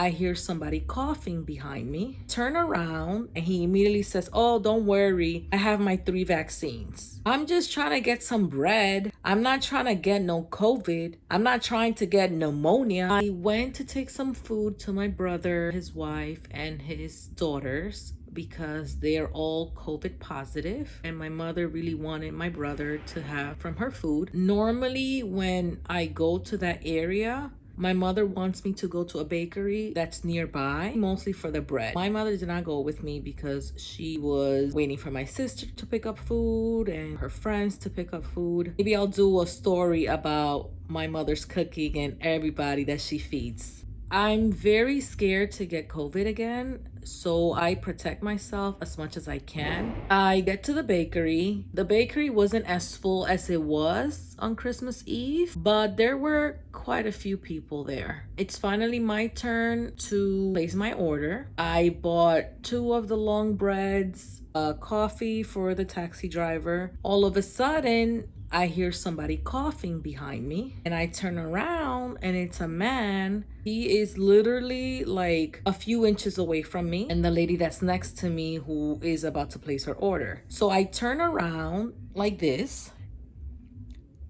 I hear somebody coughing behind me, turn around, and he immediately says, "Oh, don't worry. I have my 3 vaccines." I'm just trying to get some bread. I'm not trying to get no COVID. I'm not trying to get pneumonia. I went to take some food to my brother, his wife, and his daughters because they are all COVID positive, and my mother really wanted my brother to have from her food. Normally, when I go to that area, my mother wants me to go to a bakery that's nearby, mostly for the bread. My mother did not go with me because she was waiting for my sister to pick up food and her friends to pick up food. Maybe I'll do a story about my mother's cooking and everybody that she feeds. I'm very scared to get COVID again, so I protect myself as much as I can. I get to the bakery. The bakery wasn't as full as it was on Christmas Eve, but there were quite a few people there. It's finally my turn to place my order. I bought 2 of the long breads, a coffee for the taxi driver. All of a sudden, I hear somebody coughing behind me, and I turn around and it's a man. He is literally like a few inches away from me and the lady that's next to me who is about to place her order. So I turn around like this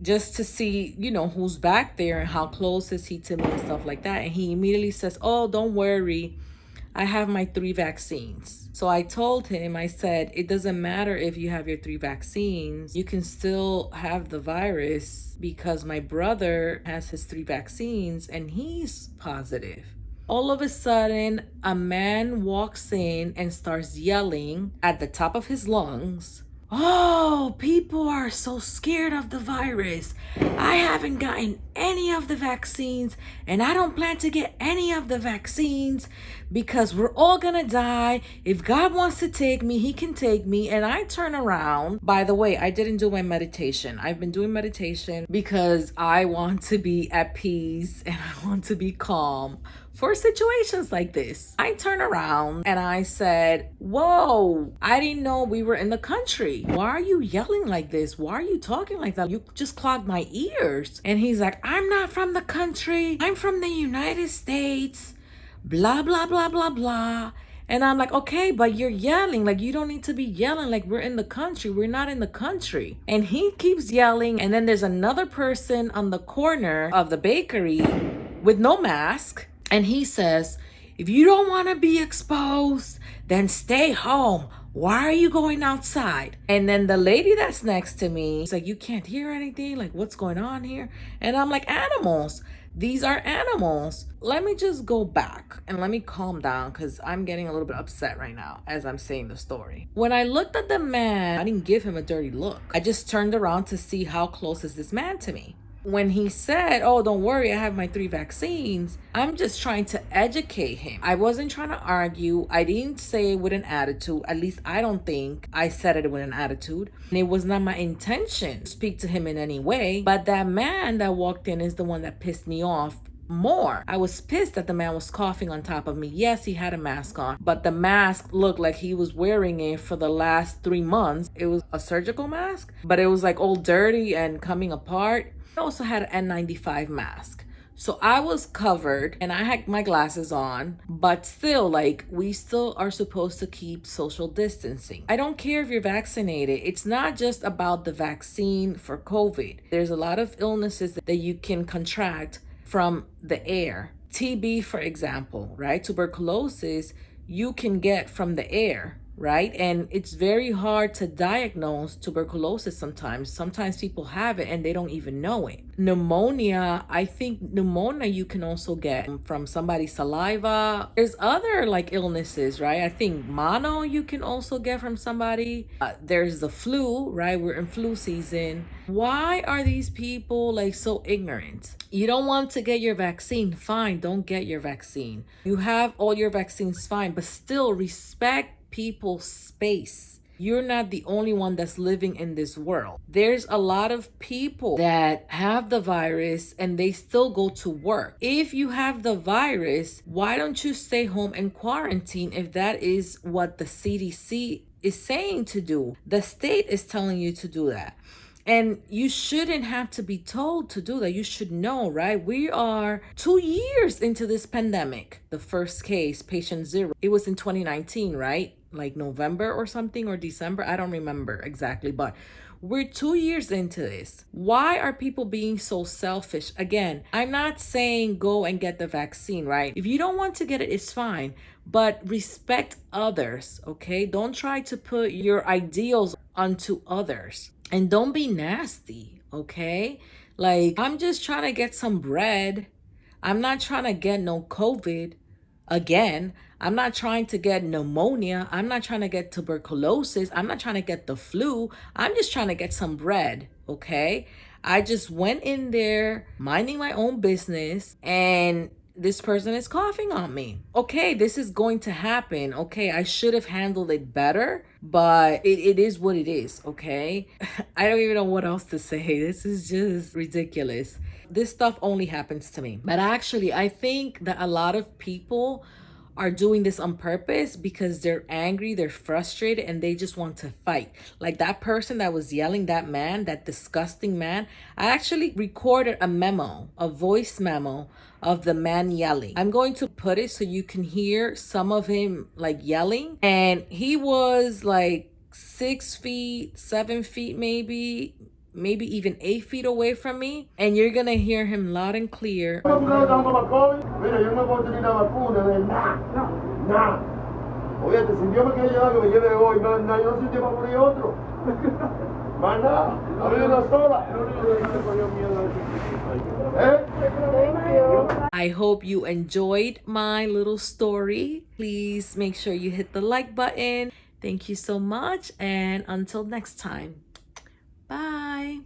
just to see, who's back there and how close is he to me and stuff like that. And he immediately says, "Oh, don't worry. I have my 3 vaccines." So I told him, I said, it doesn't matter if you have your 3 vaccines, you can still have the virus because my brother has his 3 vaccines and he's positive. All of a sudden, a man walks in and starts yelling at the top of his lungs, "Oh, people are so scared of the virus. I haven't gotten any of the vaccines, and I don't plan to get any of the vaccines because we're all gonna die. If God wants to take me, He can take me." And I turn around. By the way, I didn't do my meditation. I've been doing meditation because I want to be at peace and I want to be calm for situations like this. I turn around and I said, "Whoa, I didn't know we were in the country. Why are you yelling like this? Why are you talking like that? You just clogged my ears." And he's like, "I'm not from the country. I'm from the United States. Blah, blah, blah, blah, blah." And I'm like, "Okay, but you're yelling. Like, you don't need to be yelling like we're in the country. We're not in the country." And he keeps yelling. And then there's another person on the corner of the bakery with no mask. And he says, "If you don't want to be exposed, then stay home. Why are you going outside?" And then the lady that's next to me is like, "You can't hear anything? Like, what's going on here?" And I'm like, "Animals. These are animals." Let me just go back and let me calm down because I'm getting a little bit upset right now as I'm saying the story. When I looked at the man, I didn't give him a dirty look. I just turned around to see how close is this man to me. When he said, "Oh, don't worry, I have my 3 vaccines," I'm just trying to educate him. I wasn't trying to argue. I didn't say it with an attitude. At least I don't think I said it with an attitude. And it was not my intention to speak to him in any way. But that man that walked in is the one that pissed me off more. I was pissed that the man was coughing on top of me. Yes, he had a mask on, but the mask looked like he was wearing it for the last 3 months. It was a surgical mask, but it was like all dirty and coming apart. I also had an N95 mask. So I was covered and I had my glasses on, but still, like, we still are supposed to keep social distancing. I don't care if you're vaccinated. It's not just about the vaccine for COVID. There's a lot of illnesses that you can contract from the air. TB, for example, right? Tuberculosis, you can get from the air, right? And it's very hard to diagnose tuberculosis sometimes. Sometimes people have it and they don't even know it. Pneumonia, I think pneumonia you can also get from somebody's saliva. There's other like illnesses, right? I think mono you can also get from somebody. There's the flu, right? We're in flu season. Why are these people like so ignorant? You don't want to get your vaccine, fine, don't get your vaccine. You have all your vaccines, fine, but still respect people's space. You're not the only one that's living in this world. There's a lot of people that have the virus and they still go to work. If you have the virus, why don't you stay home and quarantine if that is what the CDC is saying to do? The state is telling you to do that. And you shouldn't have to be told to do that. You should know, right? We are 2 years into this pandemic. The first case, patient zero, it was in 2019, right? Like November or something, or December. I don't remember exactly, but we're 2 years into this. Why are people being so selfish? Again, I'm not saying go and get the vaccine, right? If you don't want to get it, it's fine. But respect others, okay? Don't try to put your ideals onto others. And don't be nasty, okay? Like, I'm just trying to get some bread. I'm not trying to get no COVID again. I'm not trying to get pneumonia. I'm not trying to get tuberculosis. I'm not trying to get the flu. I'm just trying to get some bread, okay? I just went in there minding my own business, and this person is coughing on me. Okay, this is going to happen. Okay, I should have handled it better, but it is what it is, okay? I don't even know what else to say. This is just ridiculous. This stuff only happens to me. But actually, I think that a lot of people are doing this on purpose because they're angry, they're frustrated, and they just want to fight. Like that person that was yelling, that man, that disgusting man, I actually recorded a voice memo of the man yelling. I'm going to put it so you can hear some of him like yelling. And he was like 6 feet, 7 feet, maybe even 8 feet away from me, and you're gonna hear him loud and clear. Mira, yo me puedo tener la vacuna de nada, nada. Oye, si Dios me quiere llevar que me lleve hoy, más nada, yo no soy tiempo para morir otro. Más nada, a mí una sola. I hope you enjoyed my little story. Please make sure you hit the like button. Thank you so much, and until next time. Bye.